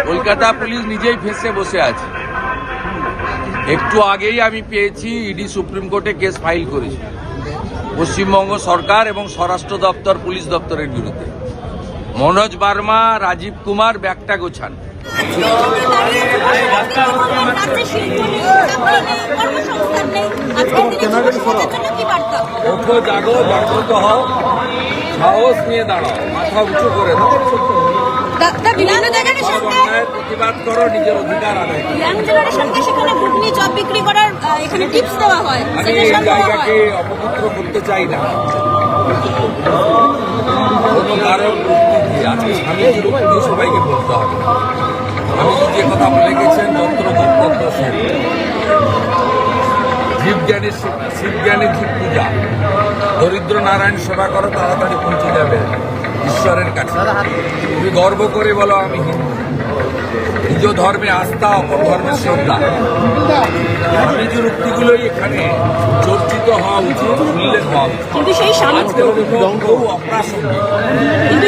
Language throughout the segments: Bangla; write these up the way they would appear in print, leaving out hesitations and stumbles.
কলকাতা পুলিশ নিজেই ফেঁসে বসে আছে। একটু আগেই আমি পেয়েছি ইডি সুপ্রিম কোর্টে কেস ফাইল করেছে পশ্চিমবঙ্গ সরকার এবং স্বরাষ্ট্র দপ্তর পুলিশ দপ্তরের বিরুদ্ধে। মনোজ বার্মা, রাজীব কুমার ব্যাগটা গোছান। ওঠো, জাগো, জাগ্রত হও, সাহস নিয়ে দাঁড়াও, মাথা উঁচু করে দাও, প্রতিবাদ করো, নিজের অধিকার আদায় করো। আমি এই জায়গাকে অপবিত্র করতে চাই না। কোনো কারণ আজকে স্বামীজির উক্তি সবাইকে বলতে হবে। স্বামীজি যে কথা বলে গেছেন, যন্ত্র তন্ত্র শিবজ্ঞানী ঠিক পূজা, দরিদ্র নারায়ণ সেবা করো, তাড়াতাড়ি পৌঁছে যাবে ঈশ্বরের কাছে। তুমি গর্ব করে বলো আমি হিন্দু। নিজ ধর্মে আস্থা, অপর ধর্মের শ্রদ্ধা, স্বামীজির উক্তিগুলোই এখানে চর্চিত হওয়া উচিত, উল্লেখ হওয়া উচিত। কিন্তু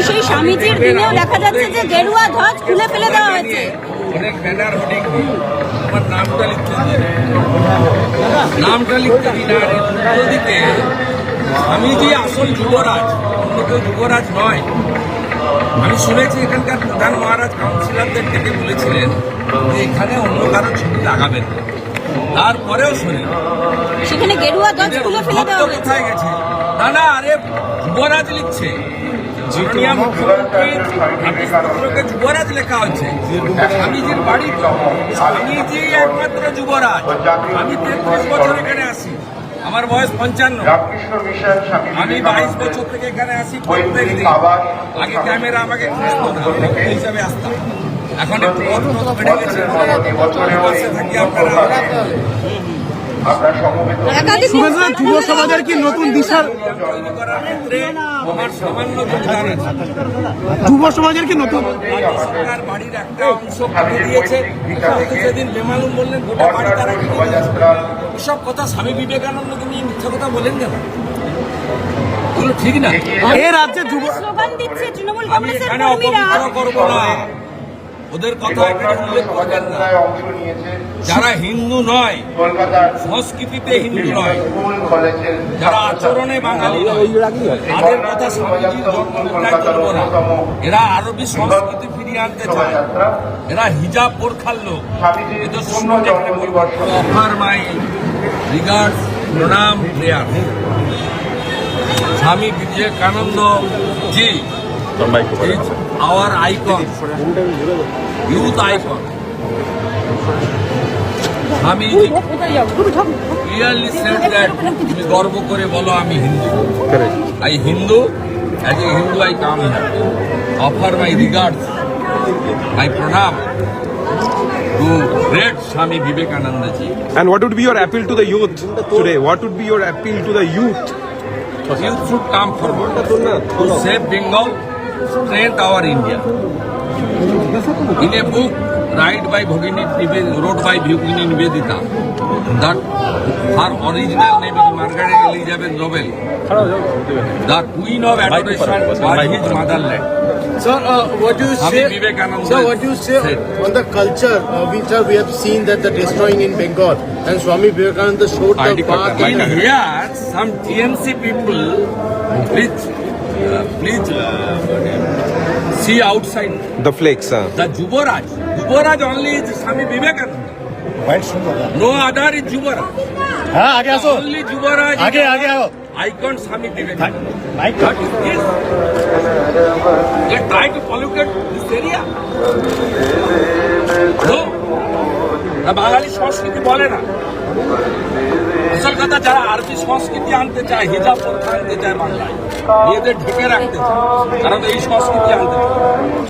সেই স্বামীজির দিনেও দেখা যাচ্ছে যে গেরুয়া ধ্বজ খুলে ফেলে দেওয়া হয়েছে। অনেক ব্যানার হোর্ডিং আমার নামটা লিখতে দিই না। দিকে স্বামীজি আসল যুবরাজ, অন্য কেউ যুবরাজ নয়। আমি শুনেছি এখানকার প্রধান মহারাজ কাউন্সিলরদের থেকে বলেছিলেন যে এখানে অন্য কারো ছবি লাগাবেন না। তারপরেও শুনি সেখানে গেরুয়া ধ্বজ খুলে ফেলে দেওয়া হয়েছে। কোথায় গেছে? না, আরে যুবরাজ লিখছে, মুখ্যমন্ত্রীকে যুবরাজ লেখা হচ্ছে। স্বামীজির বাড়ি, স্বামীজি একমাত্র যুবরাজ। আমি 33 বছর এখানে আসি, আমার বয়স 55। আমি 22 বছর থেকে এখানে আসি। আগে ক্যামেরা আমাকে খুঁজতো না, হিসাবে আসতাম। এখন একটু বেড়ে গেছে, থাকি আপনারা। যুব সমাজের কি নতুন দিশার, আমার সামান্য যোগদান আছে। যুব সমাজের কি নতুন সরকার বাড়ির একটা অংশ কিনে দিয়েছে, সেদিন বেমালুম বললেন গোটা বাড়ি তারা কিনে দিয়েছে। এসব কথা স্বামী বিবেকানন্দকে নিয়ে মিথ্যা কথা বলেন কেন? এগুলো ঠিক না। এ রাজ্যে যুব স্লোগান দিচ্ছে তৃণমূল আমি কংগ্রেসের এখানে কর্মীরা। অপবিত্র করবো না, ওদের কথা এখানে উল্লেখ করবেন না। যারা হিন্দু নয়, সংস্কৃতিতে হিন্দু নয়, যারা আচরণে বাঙালি নয়, তাদের কথা স্বামীজির ধর্মটাই করবো না। এরা আরবি সংস্কৃতি ফিরিয়ে আনতে চায়, এরা হিজাব বোরখার লোক। এদের সম্বন্ধে অফার মাই রিগার্ডস, প্রণাম, prayer. Swami Vivekananda G is our icon, youth icon. Swamiji clearly said that তুমি গর্ব করে বলো আমি Hindu. I Hindu, as a Hindu I come here. Offer my regards, my pranam to great Swami Vivekananda ji. And what would be your appeal to the youth today? What would be your appeal to the youth? Youth should come forward to save Bengal, strengthen our India. In a book wrote by Bhagini Nivedita, that her original name is Margaret Elizabeth Nobel. The Queen of Adoration was his motherland. Sir, what do you say? Vivekananda Sir, what do you say said. on the culture which we have seen that the destroying in Bengal, and Swami Vivekananda showed the path. In here, some TMC people, please see outside. The flakes, The Jubaraj only is Swami Vivekananda. No other is Jubaraj. हाँ आगे आसो Only Jubaraj. आगे आगे आओ Icon Swami Vivekananda. That is this. They try to pollute this area. No. বাঙালি সংস্কৃতি বলে না। আসল কথা, যারা আরবি সংস্কৃতি আনতে চায়, হিজাব বোরখা আনতে চায় বাংলায়, মেয়েদের ঢেকে রাখতে চায়, কারণ এই সংস্কৃতি আনতে চায়।